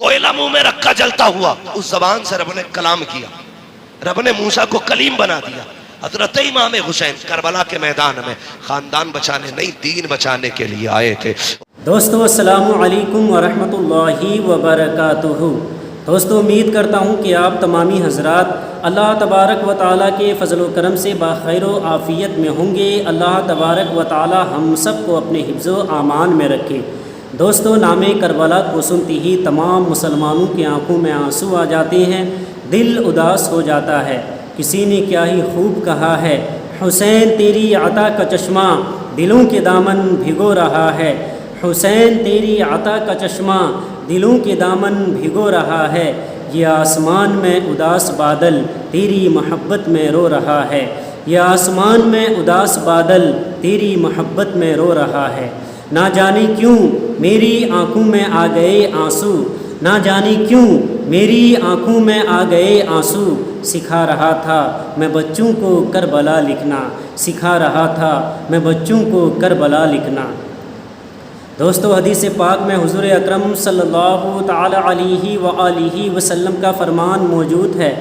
کوئلہ منہ میں رکھا جلتا ہوا، اس زبان سے رب نے کلام کیا، رب نے موسیٰ کو کلیم بنا دیا۔ حضرت امام حسین کربلا کے میدان میں خاندان بچانے نہیں دین بچانے کے لیے آئے تھے۔ دوستو السلام علیکم ورحمۃ اللہ وبرکاتہ۔ دوستو امید کرتا ہوں کہ آپ تمامی حضرات اللہ تبارک و تعالیٰ کے فضل و کرم سے بخیر و عافیت میں ہوں گے۔ اللہ تبارک و تعالیٰ ہم سب کو اپنے حفظ و امان میں رکھے۔ دوستو نام کربلا کو سنتے ہی تمام مسلمانوں کی آنکھوں میں آنسو آ جاتے ہیں، دل اداس ہو جاتا ہے۔ کسی نے کیا ہی خوب کہا ہے، حسین تیری عطا کا چشمہ دلوں کے دامن بھگو رہا ہے، حسین تیری عطا کا چشمہ دلوں کے دامن بھگو رہا ہے، یہ آسمان میں اداس بادل تیری محبت میں رو رہا ہے، یہ آسمان میں اداس بادل تیری محبت میں رو رہا ہے۔ نہ جانے کیوں میری آنکھوں میں آ گئے آنسو، نہ جانے کیوں میری آنکھوں میں آ گئے آنسو، سکھا رہا تھا میں بچوں کو کربلا لکھنا، سکھا رہا تھا میں بچوں کو کربلا لکھنا۔ دوستو حدیث پاک میں حضور اکرم صلی اللہ تعالی علیہ وآلہ وسلم کا فرمان موجود ہے،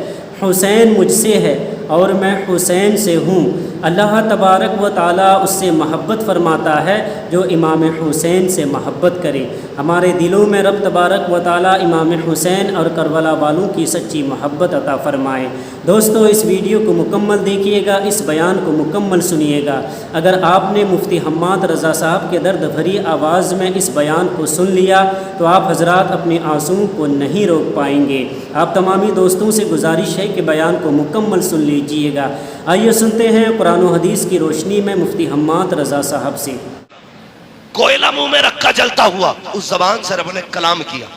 حسین مجھ سے ہے اور میں حسین سے ہوں۔ اللہ تبارک و تعالیٰ اس سے محبت فرماتا ہے جو امام حسین سے محبت کرے۔ ہمارے دلوں میں رب تبارک و تعالیٰ امام حسین اور کربلا والوں کی سچی محبت عطا فرمائے۔ دوستو اس ویڈیو کو مکمل دیکھیے گا، اس بیان کو مکمل سنیے گا۔ اگر آپ نے مفتی حماد رضا صاحب کے درد بھری آواز میں اس بیان کو سن لیا تو آپ حضرات اپنے آنسوؤں کو نہیں روک پائیں گے۔ آپ تمامی دوستوں سے گزارش ہے کہ بیان کو مکمل سن لیجیے گا۔ آئیے سنتے ہیں قرآن و حدیث کی روشنی میں مفتی حماد رضا صاحب سے۔ کوئلہ منہ میں رکھا جلتا ہوا، اس زبان سے رب نے کلام کیا،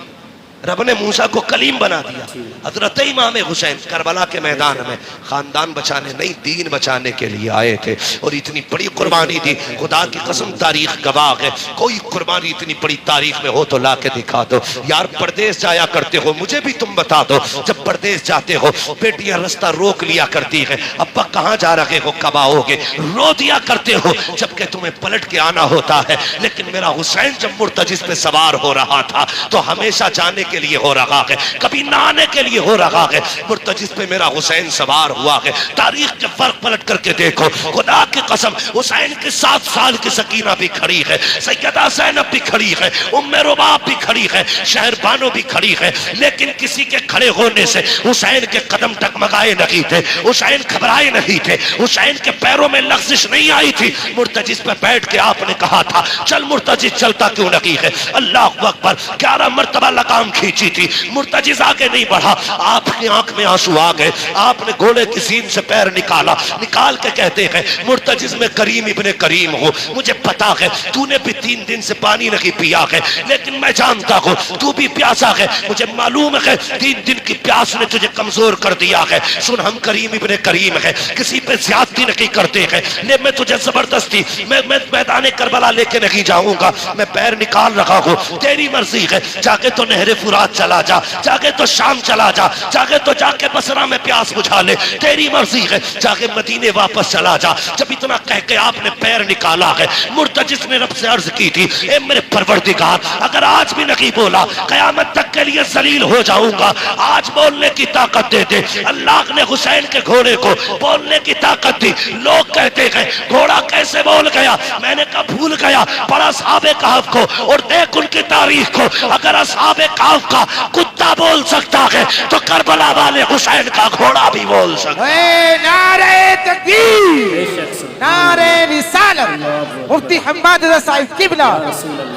رب نے موسیٰ کو کلیم بنا دیا۔ حضرت امام حسین کربلا کے میدان میں خاندان بچانے نہیں دین بچانے کے لیے آئے تھے، اور اتنی بڑی قربانی دی، خدا کی قسم تاریخ گواہ ہے، کوئی قربانی اتنی بڑی تاریخ میں ہو تو لا کے دکھا دو۔ یار پردیس جایا کرتے ہو، مجھے بھی تم بتا دو، جب پردیس جاتے ہو بیٹیاں رستہ روک لیا کرتی ہیں، ابا کہاں جا رہے ہو، کب آؤ گے، رو دیا کرتے ہو جبکہ تمہیں پلٹ کے آنا ہوتا ہے۔ لیکن میرا حسین جب مرتجز پہ سوار ہو رہا تھا تو ہمیشہ جانے کے لیے ہو رہا ہے، کبھی نہ آنے کے لیے ہو رہا ہے۔ مرتجز پہ میرا حسین سوار ہوا ہے۔ تاریخ کے فرق پلٹ کر کے دیکھو، خدا کی قسم حسین کے 7 سال کی سکینہ بھی کھڑی ہے، سیدہ زینب بھی کھڑی ہے، ام رباب بھی کھڑی ہے، شہر بانو بھی کھڑی ہے، لیکن کسی کے کھڑے ہونے سے حسین کے قدم ٹکمگائے نہیں تھے، حسین گھبرائے نہیں تھے، حسین کے پیروں میں لغزش نہیں آئی تھی۔ مرتجز پہ بیٹھ کے آپ نے کہا تھا چل مرتجز، چلتا کیوں نہیں ہے؟ اللہ اکبر، 11 مرتبہ لگام کھینچی تھی، مرتجز آگے نہیں بڑھا۔ آپ کی آنکھ میں آنسو آ گئے، آپ نے گھوڑے کی سین سے پیر نکالا، نکال کے کہتے ہیں مرتجز میں کریم ابن کریم ہوں، مجھے پتا ہے تو نے بھی 3 دن سے پانی نہیں پیا ہے، لیکن میں جانتا ہوں تو بھی پیاسا ہے، مجھے معلوم ہے 3 دن کی پیاس نے تجھے کمزور کر دیا ہے۔ سن ہم کریم ابن کریم ہے، کسی پہ زیادتی نہیں کرتے ہیں، لے میں تجھے زبردستی میں میدان کربلا لے کے نہیں جاؤں گا، میں پیر نکال رہا ہوں، تیری مرضی ہے، جاگے تو نہر فرات چلا جا، جاگے تو شام چلا جا، جاگے تو جا کے بصرہ میں پیاس بجھا لے، تیری مرضی ہے، جاگے مدینے واپس چلا جا۔ جب اتنا کہہ کے آپ نے پیر نکالا ہے، مرتجز نے رب سے عرض کی تھی اے میرے پروردگار، اگر آج بھی نہیں بولا قیامت تک کے لیے ذلیل ہو جاؤں گا، آج بولنے کی طاقت دے دے۔ اللہ نے حسین کے گھوڑے کو بولنے کی طاقت دی۔ لوگ کہتے ہیں گھوڑا کیسے بول گیا؟ میں نے کہا بھول گیا، پڑھا اصحاب کہف کو اور دیکھ ان کی تاریخ کو، اگر اصحاب کہف کا کتا بول سکتا ہے تو کربلا والے حسین کا گھوڑا بھی بول سکتا ہے۔ نعرہ تکبیر، نعرہ رسالت، مفتی حماد رضا صاحب قبلہ،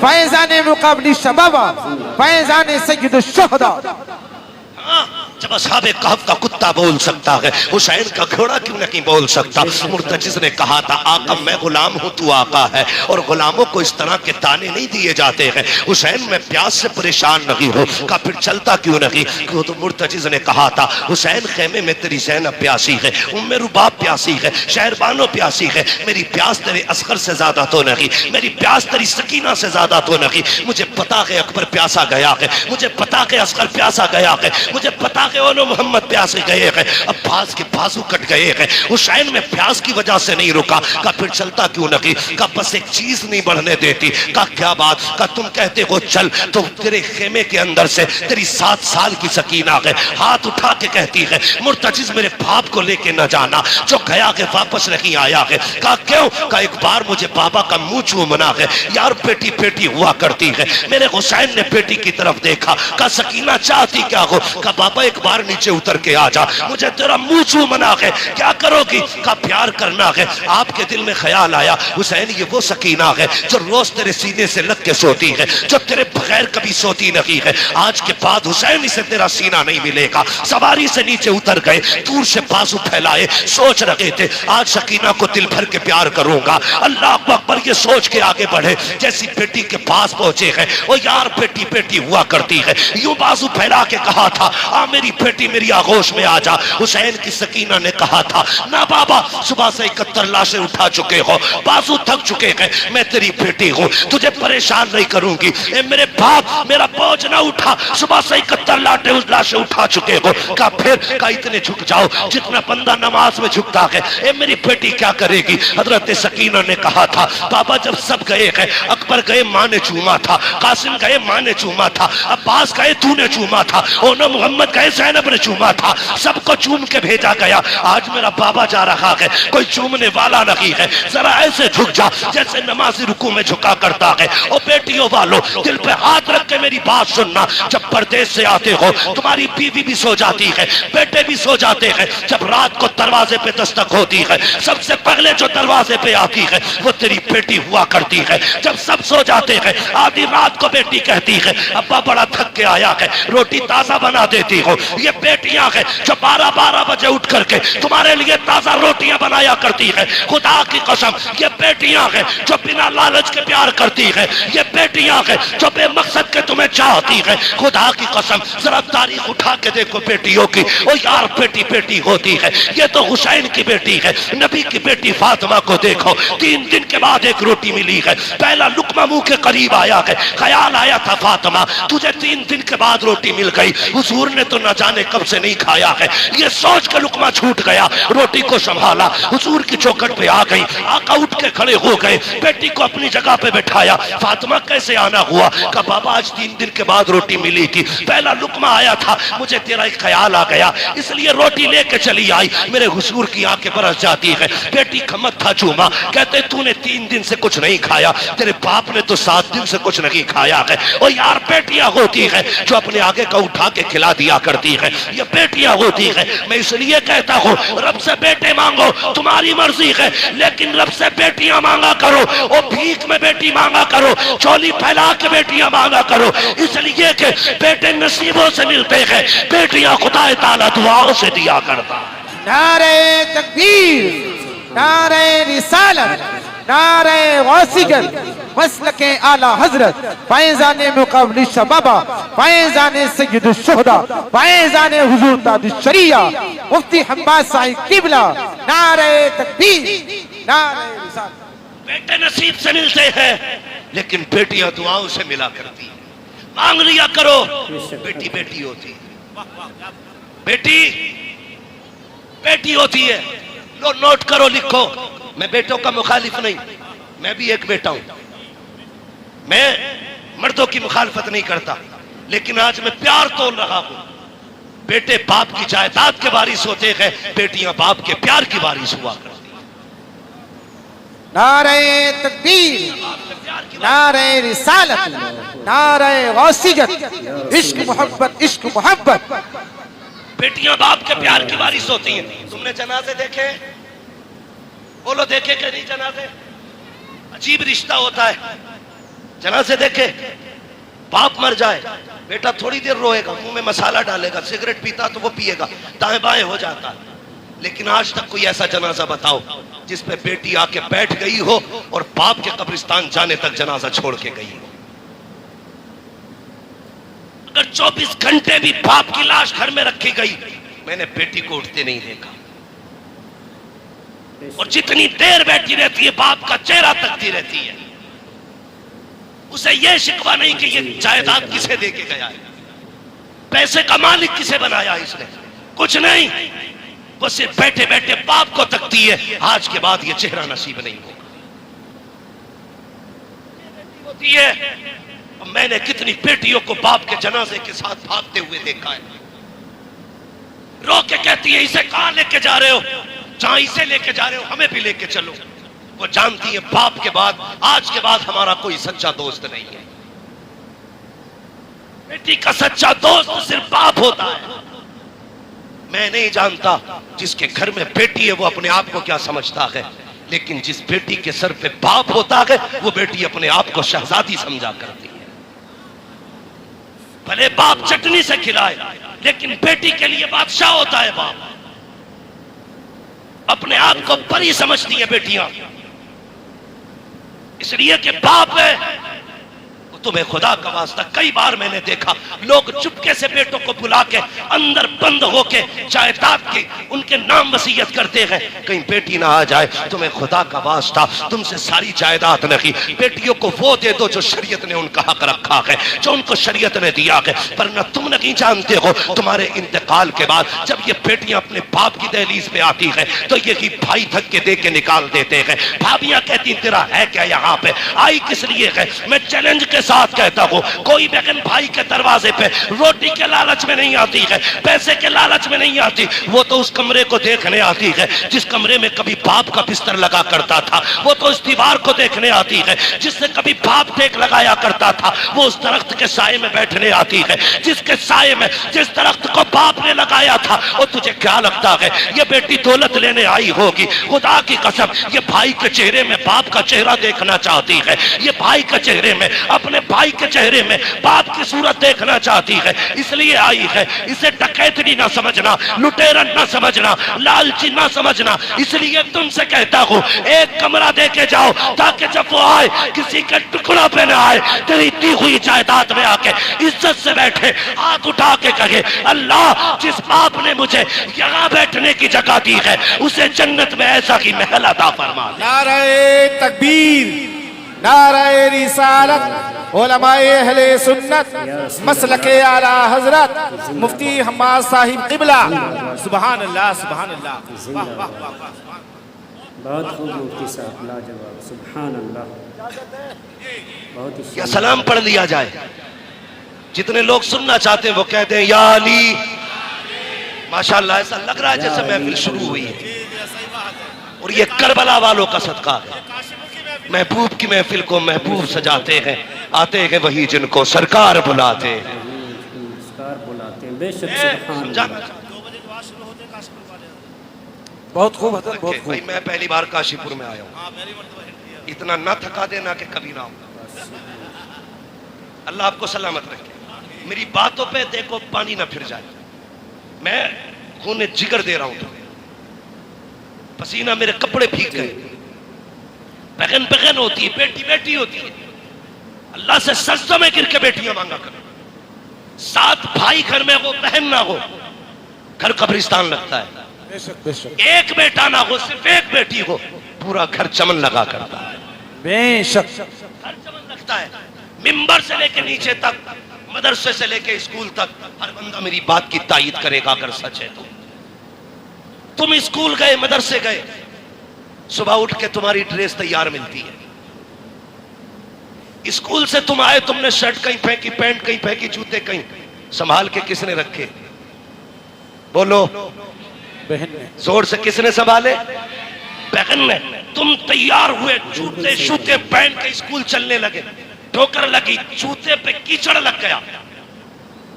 فیضان مقابلی شبابہ، فیضان سید الشہداء۔ جب اصحاب کہف کا کتا بول سکتا ہے، حسین کا گھوڑا کیوں نہیں بول سکتا؟ مرتجز نے کہا تھا آقا میں غلام ہوں، تو آقا ہے، اور غلاموں کو اس طرح کے تانے نہیں دیے جاتے ہیں۔ حسین میں پیاس سے پریشان نہیں ہو، کہا پھر چلتا کیوں نہیں؟ کیوں تو مرتجز نے کہا تھا حسین خیمے میں تیری زینب پیاسی ہے، ام رباب پیاسی ہے، شہر بانو پیاسی ہے، میری پیاس تیرے اصغر سے زیادہ تو نہیں، میری پیاس تیری سکینہ سے زیادہ تو نہیں۔ مجھے پتا ہے اکبر پیاسا گیا ہے، مجھے پتا ہے اصغر پیاسا گیا ہے، مجھے پتا کہ انہوں محمد پیاسے گئے ہیں، عباس کے بازو کٹ گئے ہیں، حسین میں پیاس کی وجہ سے نہیں رکا، کہا پھر چلتا کیوں نہیں؟ کہا بس ایک چیز نہیں بڑھنے دیتی۔ کہا کیا بات؟ کہا تم کہتے ہو چل تو تیرے خیمے کے اندر سے تیری 7 سال کی سکینہ ہے ہاتھ اٹھا کے کہتی ہے مرتجز میرے باپ کو لے کے نہ جانا، جو گیا کہ واپس نہیں آیا ہے۔ کہا کیوں؟ کہا ایک بار مجھے بابا کا منہ چومنا ہے، یار بیٹی بیٹی ہوا کرتی ہے۔ میرے حسین نے بیٹی کی طرف دیکھا، کہا سکینہ چاہتی کیا ہو؟ کہا بابا ایک بار نیچے اتر کے آ جا، مجھے تیرا منہ چومنا ہے۔ کیا کرو گی؟ کہا پیار کرنا ہے۔ آپ کے دل میں خیال آیا حسین یہ وہ سکینہ ہے جو روز تیرے سینے سے لگ کے سوتی ہے، جو تیرے بغیر کبھی سوتی نہیں ہے۔ آج کے بعد حسین اسے تیرا سینہ نہیں ملے گا۔ سواری سے نیچے اتر گئے، دور سے بازو پھیلائے، سوچ رہے تھے آج سکینہ کو دل بھر کے پیار کروں گا۔ اللہ اکبر، یہ سوچ کے آگے بڑھے، جیسی بیٹی کے پاس پہنچے ہیں وہ یار بیٹی بیٹی ہوا کرتی ہے، یوں بازو پھیلا کے کہا تھا آ میری بیٹی میری آغوش میں آ جا۔ حسین کی سکینہ نے کہا تھا نہ بابا، صبح سے 71 لاشیں اٹھا چکے ہو، بازو تھک چکے ہیں، میں تیری بیٹی ہوں، تجھے پریشان نہیں کروں گی۔ اے میرے باپ میرا بوجھ نہ اٹھا، صبح سے 71 لاشیں اٹھا چکے ہو۔ کہا پھر؟ کہا اتنے جھک جاؤ جتنا بندہ نماز میں جھکتا ہے۔ اے میری بیٹی کیا کرے گی؟ حضرت سکینہ نے کہا تھا بابا جب سب گئے ہیں، اکبر گئے ماں نے چوما تھا، قاسم گئے ماں نے چوما تھا، عباس گئے تو نے چوما تھا، اونا محمد گئے زینب نے چوما تھا، سب کو چوم کے بھیجا گیا۔ آج میرا بابا جا رہا ہے، کوئی چومنے والا نہیں ہے، ذرا ایسے جھک جا جیسے نمازی رکوع میں جھکا کرتا ہے۔ او بیٹیوں والو دل پہ ہاتھ رکھ کے میری بات سننا، جب پردیس سے آتے ہو تمہاری بیوی بھی سو جاتی ہے، بیٹے بھی سو جاتے ہیں، جب رات کو دروازے پہ دستک ہوتی ہے سب سے پہلے جو دروازے پہ آتی ہے وہ تیری بیٹی ہوا کرتی ہے۔ جب سب سو جاتے ہیں آدھی رات کو بیٹی کہتی ہے ابا بڑا تھک کے آیا ہے، روٹی تازہ بنا دیتی ہو۔ یہ بیٹیاں ہیں جو 12 بجے اٹھ کر کے تمہارے لیے تازہ روٹیاں بنایا کرتی ہے۔ خدا کی قسم یہ بیٹیاں ہیں جو بنا لالچ کے پیار کرتی ہے، یہ بیٹیاں ہیں جو بے مقصد کے تمہیں چاہتی ہے۔ خدا کی قسم ذرا تاریخ اٹھا کے دیکھو بیٹیوں کی، او یار بیٹی بیٹی ہوتی ہے۔ یہ تو حسین کی بیٹی ہے، نبی کی بیٹی فاطمہ کو دیکھو، 3 دن کے بعد ایک روٹی ملی ہے، پہلا لقمہ منہ کے قریب آیا ہے، خیال آیا تھا فاطمہ تجھے 3 دن کے بعد روٹی مل گئی، حضور نے تو نہ جانے کب سے نہیں کھایا ہے۔ یہ سوچ کے لقمہ چھوٹ گیا، روٹی کو سنبھالا، حضور کی چوکھٹ پہ آ گئی، آقا اٹھ کے کھڑے ہو گئے، بیٹی کو اپنی جگہ پہ بٹھایا۔ فاطمہ کیسے آنا ہوا؟ کہا بابا آج 3 دن کے بعد روٹی ملی تھی، پہلا لقمہ آیا تھا، مجھے تیرا ایک خیال آ گیا اس لیے روٹی لے کے چلی آئی۔ میرے حضور کی آنکھیں برس جاتی ہے، بیٹی کا متھا چوما، کہتے تو نے 3 دن سے کچھ نہیں کھایا، تیرے باپ نے تو 7 دن سے کچھ نہیں کھایا ہے۔ اور یار بیٹیاں ہوتی ہیں جو اپنے آگے کا اٹھا کے کھلا دیا کرتی ہے، یہ بیٹیاں ہوتی ہیں۔ میں اس لیے کہتا ہوں رب سے بیٹے مانگو تمہاری مرضی ہے، لیکن رب سے بیٹیاں مانگا کرو، اور بھیک میں بیٹی مانگا کرو، چولی پھیلا کے بیٹیاں مانگا کرو، اس لیے کہ بیٹے نصیبوں سے ملتے ہیں، بیٹیاں خدا تعالیٰ دعاؤں سے دیا کرتا ہے۔ نعرہ تکبیر، نعرہ رسالت، نعرہ غوثیت، مسلک اعلی حضرت، فیضان مقابل شبابہ، فیضان سید الشہداء، فیضان حضور تاج الشریعہ، مفتی حماد صاحب قبلہ، نعرہ تکبیر، نعرہ رسالت۔ بیٹے نصیب سے ملتے ہیں لیکن بیٹیاں دعاؤں سے ملا کرتی ہیں، مانگ لیا کرو، بیٹی بیٹی ہوتی ہے، بیٹی بیٹی ہوتی ہے۔ لو نوٹ کرو لکھو، میں بیٹوں کا مخالف نہیں، میں بھی ایک بیٹا ہوں، میں مردوں کی مخالفت نہیں کرتا، لیکن آج میں پیار تول رہا ہوں۔ بیٹے باپ کی جائیداد کے وارث ہوتے ہیں، بیٹیاں باپ کے پیار کی وارث ہوا کرتی ہیں۔ نعرہ تکبیر، نعرہ رسالت، نعرہ غوثیت، عشق محبت، عشق محبت۔ بیٹیاں باپ کے پیار کی وارث ہوتی ہیں۔ تم نے جنازے دیکھے؟ بولو دیکھے کہ نہیں جنازے؟ عجیب رشتہ ہوتا ہے، جنازے دیکھے؟ باپ مر جائے بیٹا تھوڑی دیر روئے گا، منہ میں مسالہ ڈالے گا، سگریٹ پیتا تو وہ پیے گا، دائیں بائیں ہو جاتا ہے، لیکن آج تک کوئی ایسا جنازہ بتاؤ جس پہ بیٹی آ کے بیٹھ گئی ہو اور باپ کے قبرستان جانے تک جنازہ چھوڑ کے گئی ہو؟ اگر 24 گھنٹے بھی باپ کی لاش گھر میں رکھی گئی، میں نے بیٹی کو اٹھتے نہیں دیکھا، اور جتنی دیر بیٹھی رہتی ہے باپ کا چہرہ تکتی رہتی ہے، اسے یہ شکوہ نہیں کہ یہ جائیداد کسے دے کے گیا ہے۔ پیسے کا مالک کسے بنایا اس نے؟ کچھ نہیں، وہ صرف بیٹھے بیٹھے باپ کو تکتی ہے، آج کے بعد یہ چہرہ نصیب نہیں ہوگا ہوتی ہے۔ میں نے کتنی بیٹیوں کو باپ کے جنازے کے ساتھ بھاگتے ہوئے دیکھا ہے، رو کے کہتی ہے اسے کہاں لے کے جا رہے ہو؟ جہاں اسے لے کے جا رہے ہو ہمیں بھی لے کے چلو۔ وہ جانتی ہے باپ کے بعد آج کے بعد ہمارا کوئی سچا دوست نہیں ہے، بیٹی کا سچا دوست صرف باپ ہوتا ہے۔ میں نہیں جانتا جس کے گھر میں بیٹی ہے وہ اپنے آپ کو کیا سمجھتا ہے، لیکن جس بیٹی کے سر پہ باپ ہوتا ہے وہ بیٹی اپنے آپ کو شہزادی سمجھا کرتی ہے۔ بھلے باپ چٹنی سے کھلائے لیکن بیٹی کے لیے بادشاہ ہوتا ہے باپ۔ اپنے آپ کو پری سمجھتی ہیں بیٹیاں، اس لیے کہ باپ ہے۔ تمہیں خدا کا واسطہ کئی بار میں نے دیکھا لوگ چپکے سے بیٹوں کو بلا کے اندر بند ہو کے جائیداد کی ان کے نام وصیت کرتے ہیں، کہیں بیٹی نہ آ جائے۔ تمہیں خدا کا واسطہ تم سے ساری جائیداد نہیں، بیٹیوں کو وہ دے دو جو شریعت نے ان کا حق رکھا ہے، جو ان کو شریعت نے دیا ہے، ورنہ تم نہیں جانتے ہو تمہارے انتقال کے بعد جب یہ بیٹیاں اپنے باپ کی دہلیز پہ آتی ہیں تو یہی بھائی دھکے دے کے نکال دیتے ہیں۔ بھابیاں کہتی تیرا ہے کیا یہاں پہ آئی کس لیے ہے؟ میں چیلنج کے ساتھ کہتا ہوں کوئی بہن بھائی کے دروازے پہ روٹی کے لالچ میں نہیں آتی ہے، پیسے کے لالچ میں نہیں آتی، وہ تو اس کمرے کو دیکھنے آتی ہے جس کمرے میں کبھی باپ کا بستر لگا کرتا تھا، وہ تو اس دیوار کو دیکھنے آتی ہے جس سے کبھی باپ ٹیک لگایا کرتا تھا، وہ اس درخت کے سائے میں بیٹھنے آتی ہے جس کے سائے میں جس درخت کو باپ نے لگایا تھا۔ اور تجھے کیا لگتا ہے یہ بیٹی دولت لینے آئی ہوگی؟ خدا کی قسم یہ بھائی کے چہرے میں باپ کا چہرہ دیکھنا چاہتی ہے، یہ بھائی کے چہرے میں اپنے بھائی کے چہرے میں باپ کی صورت دیکھنا چاہتی ہے، اس لیے آئی ہے۔ اسے ڈکیتنی نہ سمجھنا، لٹیرن نہ سمجھنا، لالچی نہ سمجھنا، اس لیے تم سے کہتا ہوں ایک کمرہ دے کے جاؤ تاکہ جب وہ آئے کسی کے ٹکڑوں پہ نہ آئے، تیری دی ہوئی جائیداد میں آ کے عزت سے بیٹھے، ہاتھ اٹھا کے کہے اللہ جس باپ نے مجھے یہاں بیٹھنے کی جگہ دی ہے اسے جنت میں ایسا ہی محل عطا فرما دے۔ نعرہ تکبیر، نعرہ رسالت، علماء اہل سنت، مسلک اعلی حضرت مفتی حماد صاحب قبلہ، سبحان اللہ سبحان اللہ۔ واہ واہ واہ واہ، بہت خوب مفتی صاحب، لاجواب، سبحان اللہ، بہت ہی یا سلام پڑھ لیا جائے، جتنے لوگ سننا چاہتے ہیں وہ کہتے ہیں یا علی۔ ماشاءاللہ ایسا لگ رہا ہے جیسے محفل شروع ہوئی ہے، اور یہ کربلا والوں کا صدقہ ہے۔ محبوب کی محفل کو محبوب سجاتے ہیں، آتے ہیں وہی جن کو سرکار بلاتے ہیں۔ نمسکار بلاتے ہیں، بے شک سبحان اللہ۔ بہت خوب حضرت، بہت بھائی خوب۔ میں پہلی بار کاشی پور میں آیا ہوں، اتنا نہ تھکا دینا کہ کبھی نہ ہو۔ اللہ آپ کو سلامت رکھے، میری باتوں پہ دیکھو پانی نہ پھر جائے، میں خون جگر دے رہا ہوں، پسینہ میرے کپڑے بھیگ گئے، بہن بہن ہوتی ہے، بیٹی بیٹی ہوتی ہے، اللہ سے سجدوں میں گر کے بیٹیاں مانگا کرو۔ 7 بھائی گھر میں ہو بہن نہ ہو گھر قبرستان لگتا ہے، بے شک بے شک ایک بیٹا نہ ہو صرف ایک بیٹی ہو پورا گھر چمن لگا کرتا ہے، بے شک۔ گھر چمن لگتا ہے، ممبر سے لے کے نیچے تک، مدرسے سے لے کے اسکول تک، ہر بندہ میری بات کی تائید کرے گا اگر سچ ہے تو۔ تم اسکول گئے، مدرسے گئے، صبح اٹھ کے تمہاری ڈریس تیار ملتی ہے، اسکول سے تم آئے، تم نے شرٹ کہیں پھینکی، پینٹ کہیں پھینکی، جوتے کہیں، سنبھال کے کس نے رکھے؟ بولو بہن نے۔ زور سے کس نے سنبھالے؟ بہن نے۔ تم تیار ہوئے، جوتے شوتے پہن کے اسکول چلنے لگے، ٹھوکر لگی، جوتے پہ کیچڑ لگ گیا،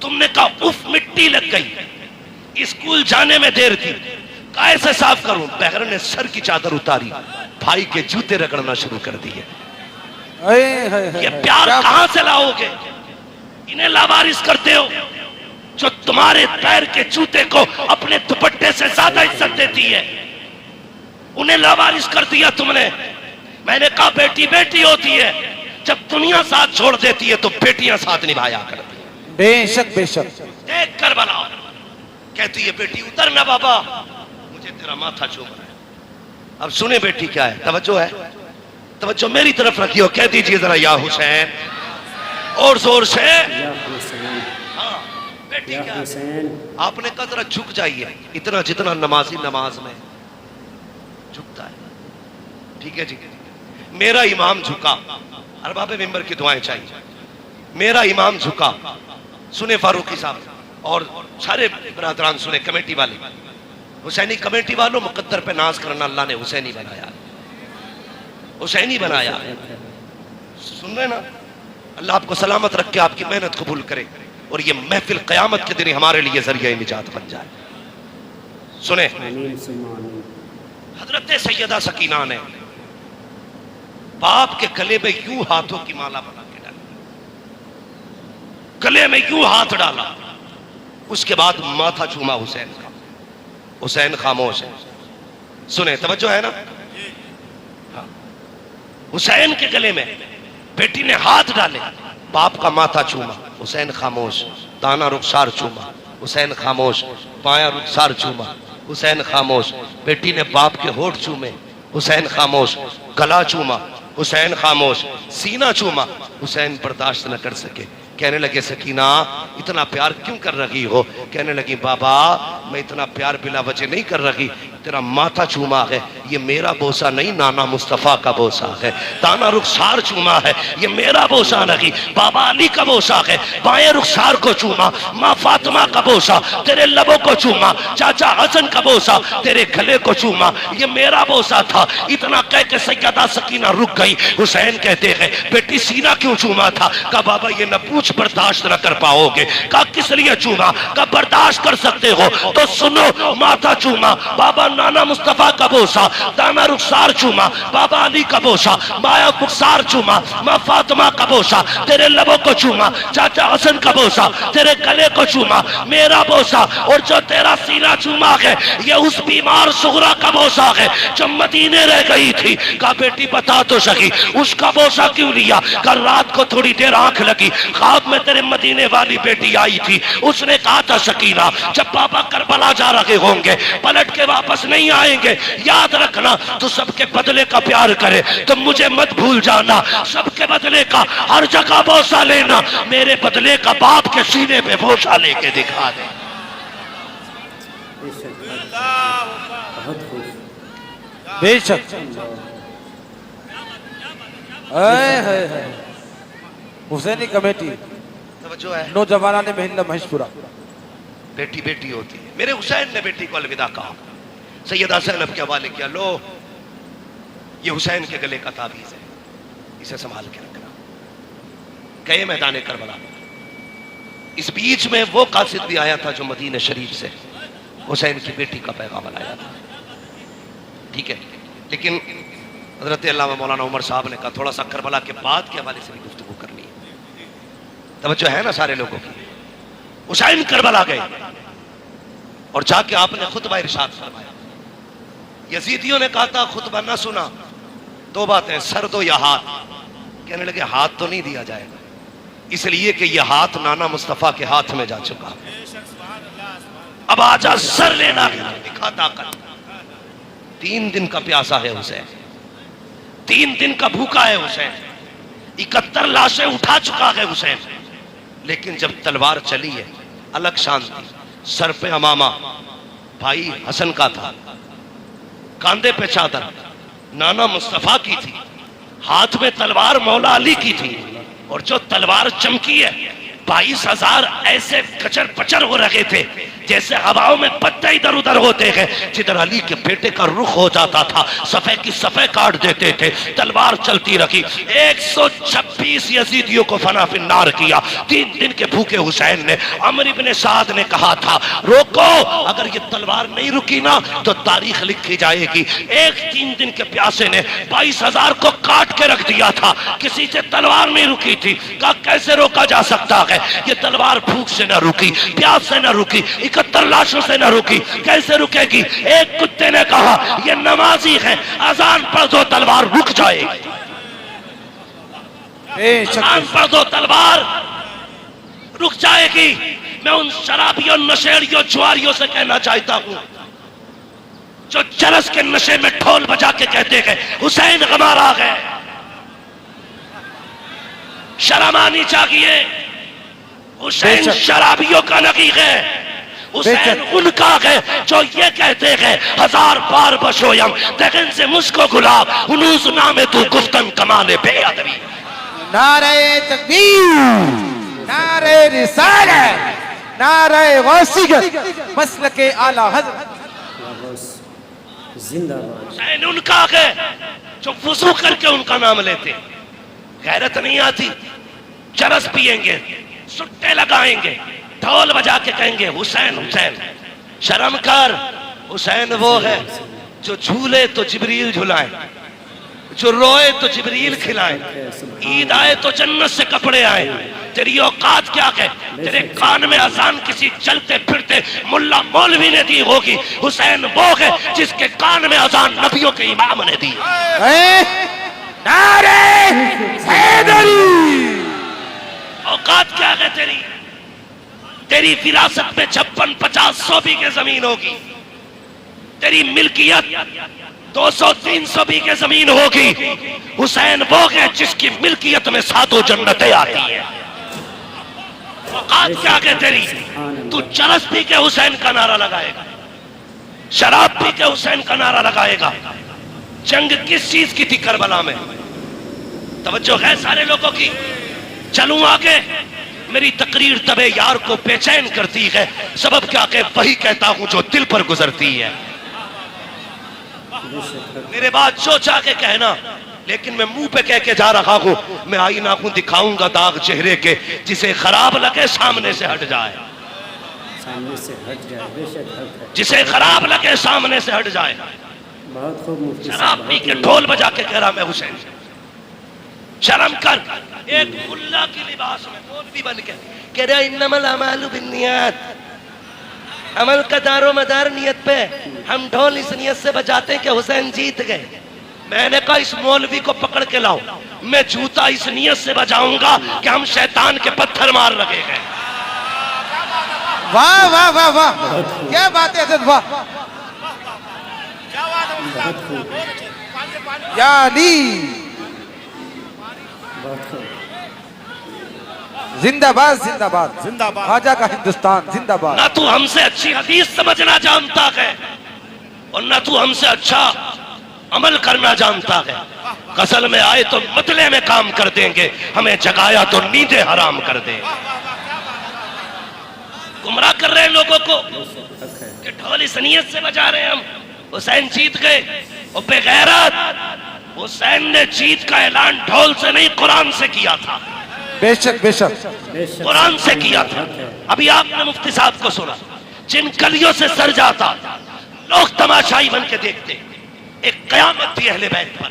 تم نے کہا اف مٹی لگ گئی، اسکول جانے میں دیر تھی، کیسے صاف کروں؟ بہن نے سر کی چادر اتاری، بھائی کے جوتے رگڑنا شروع کر دیے۔ یہ پیار کہاں سے لاؤ گے؟ انہیں لاوارث کرتے ہو جو تمہارے پیر کے جوتے کو اپنے دوپٹے سے زیادہ عزت دیتی ہے، انہیں لاوارث کر دیا تم نے۔ میں نے کہا بیٹی بیٹی ہوتی ہے، جب دنیا ساتھ چھوڑ دیتی ہے تو بیٹیاں ساتھ نبھایا کرتی ہیں۔ بے شک بے شک۔ دیکھ کر بلا کہتی ہے بیٹی اتر نہ بابا، مجھے تیرا ماتھا چوم رہا ہے۔ اب سنیں بیٹی کیا ہے، توجہ ہے، توجہ میری طرف رکھیے، کہہ دیجئے ذرا یا حسین، اور زور سے۔ یا حسین، ہاں بیٹی یا کیا؟ حسین آپ نے کہا ذرا جھک جائیے، اتنا جتنا نمازی نماز میں جھکتا ہے. ٹھیک ہے جی. میرا امام جھکا، ارباب ممبر کی دعائیں چاہیے. میرا امام جھکا، سنے فاروقی صاحب اور سارے برادران سنے، کمیٹی والے، حسینی کمیٹی والوں، مقدر پہ ناز کرنا، اللہ نے حسینی بنایا، حسینی بنایا. سن رہے نا؟ اللہ آپ کو سلامت رکھ کے آپ کی محنت قبول کرے اور یہ محفل قیامت کے دن ہمارے لیے ذریعہ نجات بن جائے. سنیں، آمین ثم آمین. حضرت سیدہ سکینہ نے باپ کے گلے میں یوں ہاتھوں کی مالا بنا کے ڈالی، گلے میں یوں ہاتھ ڈالا. اس کے بعد ماتھا چوما حسین کا. حسین خاموش ہے. سنیں، توجہ ہے نا؟ ہاں. حسین کے گلے میں بیٹی نے ہاتھ ڈالے، باپ کا ماتھا چوما، حسین خاموش. دانا رخسار چوما، حسین خاموش. بایاں رخسار چوما، حسین خاموش. بیٹی نے باپ کے ہونٹ چومے، حسین خاموش. گلا چوما، حسین خاموش. سینہ چوما، حسین برداشت نہ کر سکے. کہنے لگے سکینہ اتنا پیار کیوں کر رہی ہو؟ کہنے لگی بابا میں اتنا پیار بلا وجہ نہیں کر رہی، تیرا ماتھا چوما ہے، یہ میرا بوسہ نہیں، نانا مصطفیٰ کا بوسہ ہے. دانا رخسار چوما ہے، یہ میرا بوسہ نہیں، بابا علی کا بوسہ ہے. بائیں رخسار کو چوما، ماں فاطمہ کا بوسہ، تیرے لبوں کو چوما. چاچا حسن کا بوسہ، تیرے گلے کو چوما، یہ میرا بوسہ تھا. اتنا کہہ کے سیدہ سکینہ رک گئی. حسین کہتے ہیں بیٹی سینہ کیوں چوما تھا؟ کہا بابا یہ نہ پوچھ، برداشت نہ کر پاؤ گے. کہا کس لیے چوما؟ کہا برداشت کر سکتے ہو تو سنو. ماتھا چوما، بابا نانا مصطفیٰ کا بوسہ. دانا رخسار چوما، بابا علی کا بوسہ. بایاں رخسار چوما، ماں فاطمہ کا بوسہ. تیرے لبوں کو چوما، چاچا حسن کا بوسہ. تیرے گلے کو چوما، میرا بوسہ. اور جو تیرا سینہ چوما ہے یہ اس بیمار صغرا کا بوسہ ہے جو مدینے رہ گئی تھی. کہا بیٹی بتا تو سکی اس کا بوسہ کیوں لیا؟ کہا رات کو تھوڑی دیر آنکھ لگی، خواب میں تیرے مدینے والی بیٹی آئی تھی. اس نے کہا تھا سکینہ جب پاپا کربلا جا رہے ہوں گے پلٹ کے واپس نہیں آئیں گے، یاد رکھنا تو سب کے بدلے کا پیار کرے، تم مجھے مت بھول جانا. سب کے بدلے کا ہر جگہ بوسہ لینا، میرے بدلے کا باپ کے سینے پہ بوسہ لے کے دکھا دے. بے شک بہت خوب. بے شک. حسینی کمیٹی توجہ ہے؟ نوجوانان محلہ مہشپورہ. بیٹی بیٹی ہوتی ہے. میرے حسین نے بیٹی کو الوداع کہا، سیدہ زینب کے حوالے کیا، لو یہ حسین کے گلے کا تعویذ ہے، اسے سنبھال کے رکھنا. گئے میدان کربلا. اس بیچ میں وہ قاصد بھی آیا تھا جو مدینہ شریف سے حسین کی بیٹی کا پیغام لایا تھا. ٹھیک ہے، لیکن حضرت علامہ مولانا عمر صاحب نے کہا تھوڑا سا کربلا کے بعد کے حوالے سے بھی گفتگو کرنی ہے. توجہ ہے نا سارے لوگوں کی؟ حسین کربلا گئے اور جا کے آپ نے خطبہ ارشاد فرمایا. یزیدیوں نے کہا تھا خطبہ نہ سنا، دو باتیں، سر دو یا ہاتھ. کہنے لگے ہاتھ تو نہیں دیا جائے گا، اس لیے کہ یہ ہاتھ نانا مصطفیٰ کے ہاتھ میں جا چکا. اب آجا سر لینا ہے، دکھا طاقت. 3 دن کا پیاسا ہے حسین، 3 دن کا بھوکا ہے حسین، 71 لاشیں اٹھا چکا ہے حسین. لیکن جب تلوار چلی ہے الگ شان تھی. سر پہ امامہ بھائی حسن کا تھا، کاندھے پہ چادر نانا مصطفیٰ کی تھی، ہاتھ میں تلوار مولا علی کی تھی. اور جو تلوار چمکی ہے 22,000 ایسے کچر پچر ہو رہے تھے جیسے ہواؤں میں پتے ادھر ادھر ہوتے ہیں. جدھر علی کے بیٹے کا رخ ہو جاتا تھا صفے کی صفے کاٹ دیتے تھے. تلوار چلتی رکھی، 126 یزیدیوں کو فنا فی النار کیا. 3 دن کے بھوکے حسین نے. عمر ابن سعد نے کہا تھا روکو، اگر یہ تلوار نہیں رکی نا تو تاریخ لکھی جائے گی. 3 دن کے پیاسے نے 22,000 کو کاٹ کے رکھ دیا تھا، کسی سے تلوار نہیں رکی تھی. کہا کیسے روکا جا سکتا ہے؟ یہ تلوار بھوک سے نہ رکی، پیاس سے نہ رکی، 71 لاشوں سے نہ رکی، کیسے رکے گی؟ ایک کتے نے کہا یہ نمازی ہے، اذان پڑھ دو تلوار رک جائے گی. اذان پڑھ دو تلوار رک جائے گی. میں ان شرابیوں، نشیڑیوں، جواریوں سے کہنا چاہتا ہوں جو چرس کے نشے میں ڈھول بجا کے کہتے ہیں حسین ہمارا ہے. شرم آنی چاہیے. حسین شرابیوں کا نقیق ہے، حسین ان کا ہے جو یہ کہتے ہیں 1000 بار بشویم دگن سے مسکو گلاب ہنوز نام تو گفتن کمال بے ادبی. نعرہ تکبیر، نعرہ رسالت، نعرہ غوثیت، مسلک اعلی حضرت. زندہ باد. حسین ان کا ہے جو وضو کر کے ان کا نام لیتے، غیرت نہیں آتی، چرس پیئیں گے، سٹے لگائیں گے، ڈھول بجا کے کہیں گے حسین حسین. شرم کر. حسین وہ ہے جو جھولے تو جبریل جھلائیں، جو روئے تو جبریل کھلائیں، عید آئے تو جنت سے کپڑے آئے. تیری اوقات کیا ہے؟ تیرے کان میں اذان کسی چلتے پھرتے ملا مولوی نے دی ہوگی. حسین وہ ہے جس کے کان میں اذان نبیوں کے امام نے دی. نعرہ حیدری. اوقات کیا ہے تیری؟ تیری وراثت میں 56 50 100 بیگھے زمین ہوگی، تیری ملکیت 200 300 بیگھے زمین ہوگی. حسین وہ ہے جس کی ملکیت میں 7 جنتیں آتی ہیں. اوقات کیا ہے تیری؟ تو چرس پی کے حسین کا نعرہ لگائے گا، شراب پی کے حسین کا نعرہ لگائے گا. جنگ کس چیز کی تھی کربلا میں؟ توجہ ہے سارے لوگوں کی؟ چلوں آگے. میری تقریر طبع یار کو بے چین کرتی ہے، سبب کیا کہ وہی کہتا ہوں جو دل پر گزرتی ہے. میرے بات سوچا کے کہنا، لیکن میں منہ پہ کہہ کے جا رہا ہوں. میں آئینہ کو دکھاؤں گا داغ چہرے کے، جسے خراب لگے سامنے سے ہٹ جائے. سامنے سے ہٹ جائے. بے شک حق ہے. جسے خراب لگے سامنے سے ہٹ جائے. بہت خوب مفتی شراب صاحب. پی کے ڈھول بجا کے کہہ رہا میں حسین. شرم کر. ایک ملا کی لباس میں مولوی بن کے کہہ رہا انما الاعمال بالنیات، عمل کا دار و مدار نیت پہ. ہم ڈھول اس نیت سے بجاتے ہیں کہ حسین جیت گئے. میں نے کہا اس مولوی کو پکڑ کے لاؤ، میں جوتا اس نیت سے بجاؤں گا کہ ہم شیطان کے پتھر مار لگے گئے. واہ واہ واہ واہ، کیا بات ہے حضرت. واہ یا علی. بہت خوب. زندہ باد زندہ باد زندہ باد. خواجہ کا ہندوستان زندہ باد. نہ تو ہم سے اچھی حدیث سمجھنا جانتا ہے اور نہ تو ہم سے اچھا عمل کرنا جانتا ہے. غزل میں آئے تو مطلع میں کام کر دیں گے، ہمیں جگایا تو نیندیں حرام کر دیں. گمراہ کر رہے ہیں لوگوں کو کہ ڈھول اس نیت سے بجا رہے ہیں ہم حسین جیت گئے. اور بے غیرت، حسین نے جیت کا اعلان ڈھول سے نہیں قرآن سے کیا تھا. بے شک بے شک. قرآن سے کیا تھا. ابھی آپ نے مفتی صاحب کو سنا، جن گلیوں سے سر جاتا لوگ تماشائی بن کے دیکھتے. ایک قیامت تھی اہل بیت پر،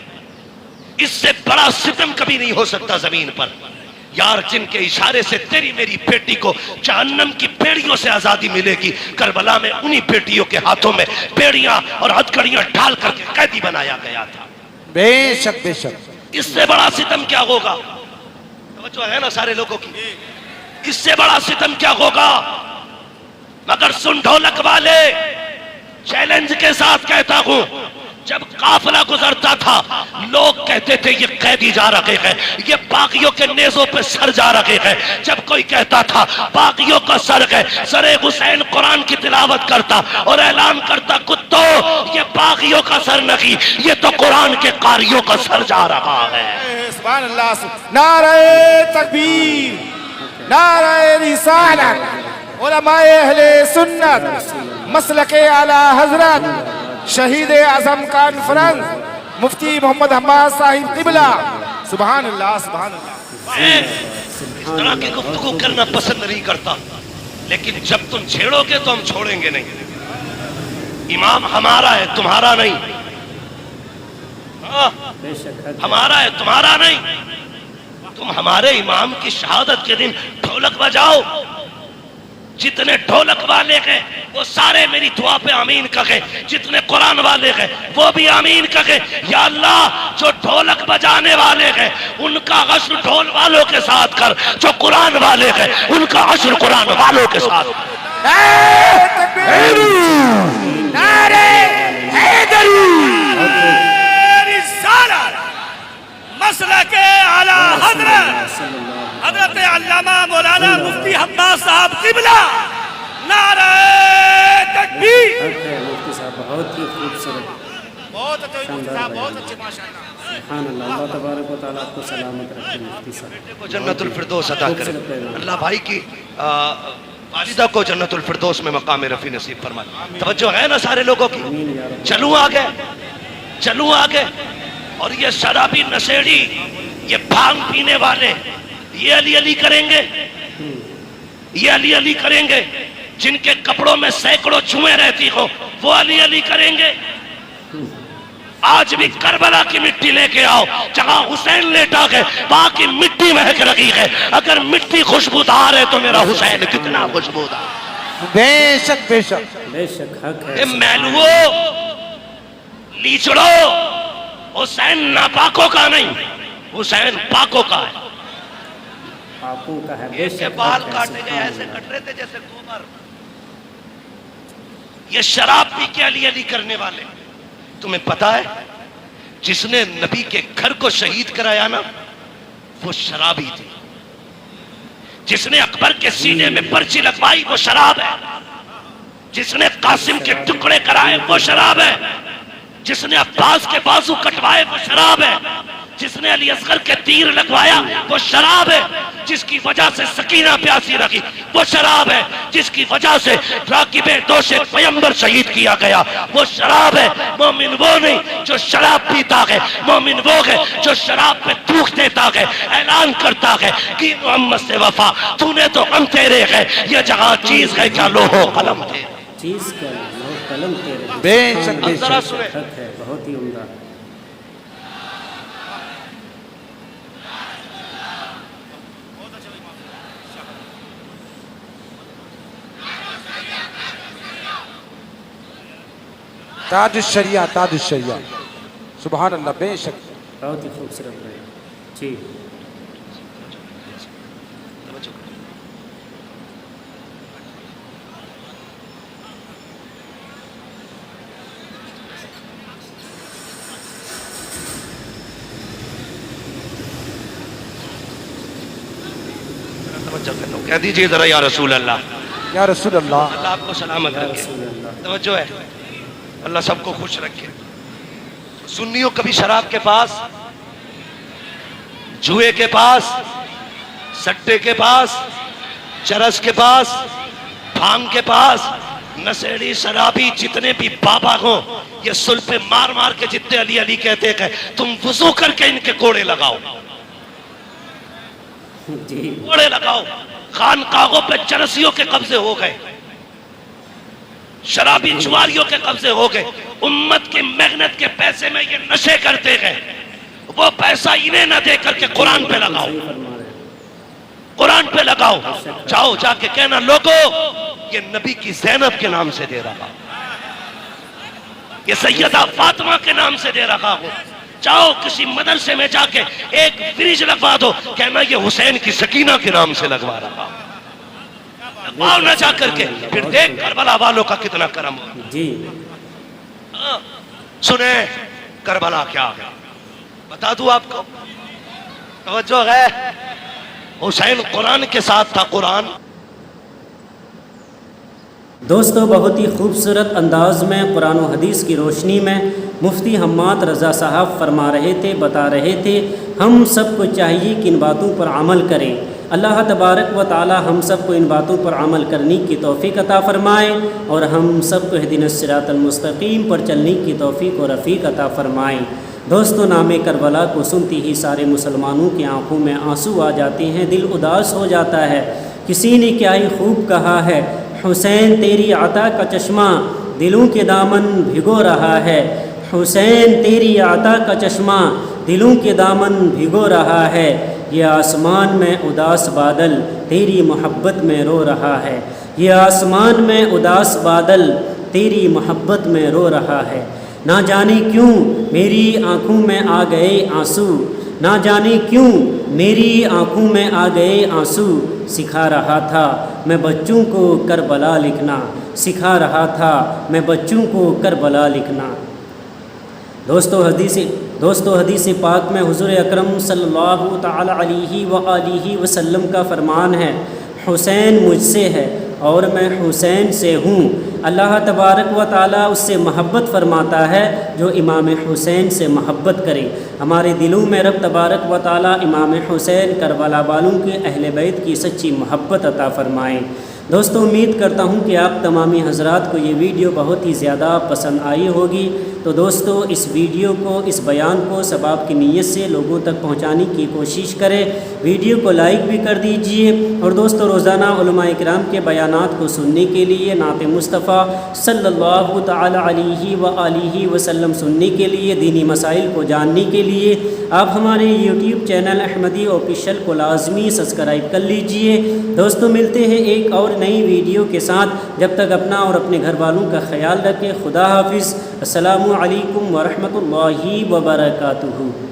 اس سے بڑا ستم کبھی نہیں ہو سکتا زمین پر. یار جن کے اشارے سے تیری میری بیٹی کو جہنم کی بیڑیوں سے آزادی ملے گی، کربلا میں انہی بیٹیوں کے ہاتھوں میں بیڑیاں اور ہتھکڑیاں ڈال کر کے قیدی بنایا گیا تھا. بے شک بے شک. اس سے بڑا ستم کیا ہوگا؟ توجہ ہے نا سارے لوگوں کی؟ اس سے بڑا ستم کیا ہوگا؟ مگر سن ڈھولک والے، چیلنج کے ساتھ کہتا ہوں، جب قافلہ گزرتا تھا لوگ کہتے تھے یہ قیدی جا رہے ہیں، یہ باغیوں کے نیزوں پہ سر جا رہے ہیں. جب کوئی کہتا تھا باغیوں کا سر ہے، سر حسین قرآن کی تلاوت کرتا اور اعلان کرتا کتو یہ باغیوں کا سر نہیں، یہ تو قرآن کے قاریوں کا سر جا رہا ہے. سبحان اللہ. نعرہ تکبیر، نعرہ رسالت، علماء اہل سنت، مسلک اعلی حضرت، شہید اعظم کانفرنس مفتی محمد حماد صاحب قبلہ. سبحان اللہ سبحان اللہ. میں اس طرح کی گفتگو کرنا پسند نہیں کرتا، لیکن جب تم چھیڑو گے تو ہم چھوڑیں گے نہیں. امام ہمارا ہے تمہارا نہیں. ہمارا ہے تمہارا نہیں. تم ہمارے امام کی شہادت کے دن ڈھولک بجاؤ. جتنے ڈھولک والے ہیں وہ سارے میری دعا پہ آمین کہے. جتنے قرآن والے ہیں وہ بھی آمین کہے. یا اللہ جو ڈھولک بجانے والے ہیں ان کا حشر ڈھول والوں کے ساتھ کر، جو قرآن والے ہیں ان کا حشر قرآن والوں کے ساتھ. نعرہ حیدری، مسلک اعلی حضرت حضرت علامہ مولانا مفتی حماد صاحب قبلہ نعرہ تکبیر. حق ہے مفتی صاحب، بہت ہی خوبصورت. بہت اچھے مفتی صاحب، بہت اچھے ماشاءاللہ. سبحان اللہ. اللہ تبارک و تعالیٰ آپ کو سلامت رکھے مفتی صاحب. کو جنت الفردوس عطا کرے. اللہ بھائی کی والدہ کو جنت الفردوس میں مقام رفیع نصیب فرمائے. توجہ ہے نا سارے لوگوں کی؟ چلوں آگے، چلوں آگے. اور یہ شرابی نشیڑی، یہ بھانگ پینے والے، یہ علی علی کریں گے، یہ علی علی کریں گے. جن کے کپڑوں میں سینکڑوں چوہیں رہتی ہو وہ علی علی کریں گے. آج بھی کربلا کی مٹی لے کے آؤ جہاں حسین لیٹا گئے، وہاں کی مٹی مہک رہی ہے. اگر مٹی خوشبودار ہے تو میرا حسین کتنا خوشبودار. بے شک بے شک. بے شک حق ہے. اے میلوو، لیچڑو، حسین ناپاکوں کا نہیں، حسین پاکوں کا ہے. پاکوں کا ہے. بے یہ شک بال حق ہے. کاٹے گئے سبحان ایسے اللہ. کٹ رہے تھے جیسے گوبر. یہ شراب پی کے علی علی کرنے والے. تمہیں پتا ہے جس نے نبی کے گھر کو شہید کرایا نا وہ شرابی تھی. جس نے اکبر کے سینے میں پرچی لگوائی وہ شراب ہے. جس نے قاسم کے ٹکڑے کرائے وہ شراب ہے. جس نے عباس کے بازو کٹوائے وہ شراب ہے. جس نے علی اصغر کے تیر لگوایا وہ شراب ہے. جس کی وجہ سے سکینہ پیاسی رکھی وہ شراب ہے. جس کی وجہ سے راکب دوش پیمبر شہید کیا گیا وہ شراب ہے. مومن وہ نہیں جو شراب پیتا ہے، مومن وہ ہے جو شراب پہ تھوک دیتا ہے، اعلان کرتا ہے کہ محمد سے وفا، تو نے تو ہم تیرے ہے، یہ جہاں چیز ہے کیا لوح و قلم تھے. چیز کا لوح قلم تیرے. بے شک بے ذرا شک. سنیں. حق ہے. بہت ہی عمدہ. تاج الشریعہ، تاج الشریعہ. سبحان اللہ. بے شک. بہت ہی خوبصورت ہے. جی کہہ دیجئے ذرا یا رسول اللہ. یا رسول اللہ. اللہ آپ کو سلامت یا رکھے. رسول اللہ. توجہ ہے، اللہ سب کو خوش رکھے. سنیوں کبھی شراب کے پاس، جوئے کے پاس، سٹے کے پاس، چرس کے پاس، بھانگ کے پاس، نشیڑی شرابی جتنے بھی بابا ہوں یہ سل پہ مار مار کے جتنے علی علی کہتے ہیں تم وضو کر کے ان کے کوڑے لگاؤ، جی کوڑے لگاؤ. خانقاہوں پہ چرسیوں کے قبضے ہو گئے، شرابی جواریوں کے قبضے ہو گئے. امت کی محنت کے پیسے میں یہ نشے کرتے گئے، وہ پیسہ انہیں نہ دے کر کے قرآن پہ لگاؤ، صحیح فرما رہے ہیں. قرآن پہ لگاؤ. جاؤ جا کے کہنا لوگو یہ نبی کی زینب کے نام سے دے رہا، یہ سیدہ فاطمہ کے نام سے دے رہا ہوں. جاؤ کسی مدرسے میں جا کے ایک فریج لگوا دو، کہنا یہ حسین کی سکینہ کے نام سے لگوا رہا. لگواؤ نہ جا کر کے، پھر دیکھ کربلا والوں کا کتنا کرم ہو. جی سنیں کربلا کیا ہے بتا دوں آپ کو. توجہ ہے، حسین قرآن کے ساتھ تھا. قرآن دوستو بہت ہی خوبصورت انداز میں قرآن و حدیث کی روشنی میں مفتی حماد رضا صاحب فرما رہے تھے، بتا رہے تھے ہم سب کو چاہیے کہ ان باتوں پر عمل کریں. اللہ تبارک و تعالی ہم سب کو ان باتوں پر عمل کرنے کی توفیق عطا فرمائے اور ہم سب کو اہدنا الصراط المستقیم پر چلنے کی توفیق و رفیق عطا فرمائے. دوستو نام کربلا کو سنتی ہی سارے مسلمانوں کی آنکھوں میں آنسو آ جاتے ہیں، دل اداس ہو جاتا ہے. کسی نے کیا ہی خوب کہا ہے، حسین تیری عطا کا چشمہ دلوں کے دامن بھگو رہا ہے. حسین تیری عطا کا چشمہ دلوں کے دامن بھگو رہا ہے. یہ آسمان میں اداس بادل تیری محبت میں رو رہا ہے. یہ آسمان میں اداس بادل تیری محبت میں رو رہا ہے. نہ جانے کیوں میری آنکھوں میں آ گئے آنسو، نہ جانے کیوں میری آنکھوں میں آ گئے آنسو. سکھا رہا تھا میں بچوں کو کربلا لکھنا، سکھا رہا تھا میں بچوں کو کربلا لکھنا. دوستو حدیث دوستو حدیث پاک میں حضور اکرم صلی اللہ تعالی علیہ وآلہ وسلم کا فرمان ہے، حسین مجھ سے ہے اور میں حسین سے ہوں۔ اللہ تبارک و تعالیٰ اس سے محبت فرماتا ہے جو امام حسین سے محبت کرے۔ ہمارے دلوں میں رب تبارک و تعالیٰ امام حسین کربلا والوں کے اہل بیت کی سچی محبت عطا فرمائیں۔ دوستو امید کرتا ہوں کہ آپ تمامی حضرات کو یہ ویڈیو بہت ہی زیادہ پسند آئی ہوگی۔ تو دوستو اس ویڈیو کو، اس بیان کو ثواب کی نیت سے لوگوں تک پہنچانے کی کوشش کریں، ویڈیو کو لائک بھی کر دیجئے، اور دوستو روزانہ علماء اکرام کے بیانات کو سننے کے لیے، نعت مصطفیٰ صلی اللہ تعالی علیہ وآلہ وسلم سننے کے لیے، دینی مسائل کو جاننے کے لیے آپ ہمارے یوٹیوب چینل احمدی آفیشیل کو لازمی سبسکرائب کر لیجئے۔ دوستو ملتے ہیں ایک اور نئی ویڈیو کے ساتھ، جب تک اپنا اور اپنے گھر والوں کا خیال رکھیں۔ خدا حافظ۔ السلام علیکم ورحمۃ اللہ وبرکاتہ۔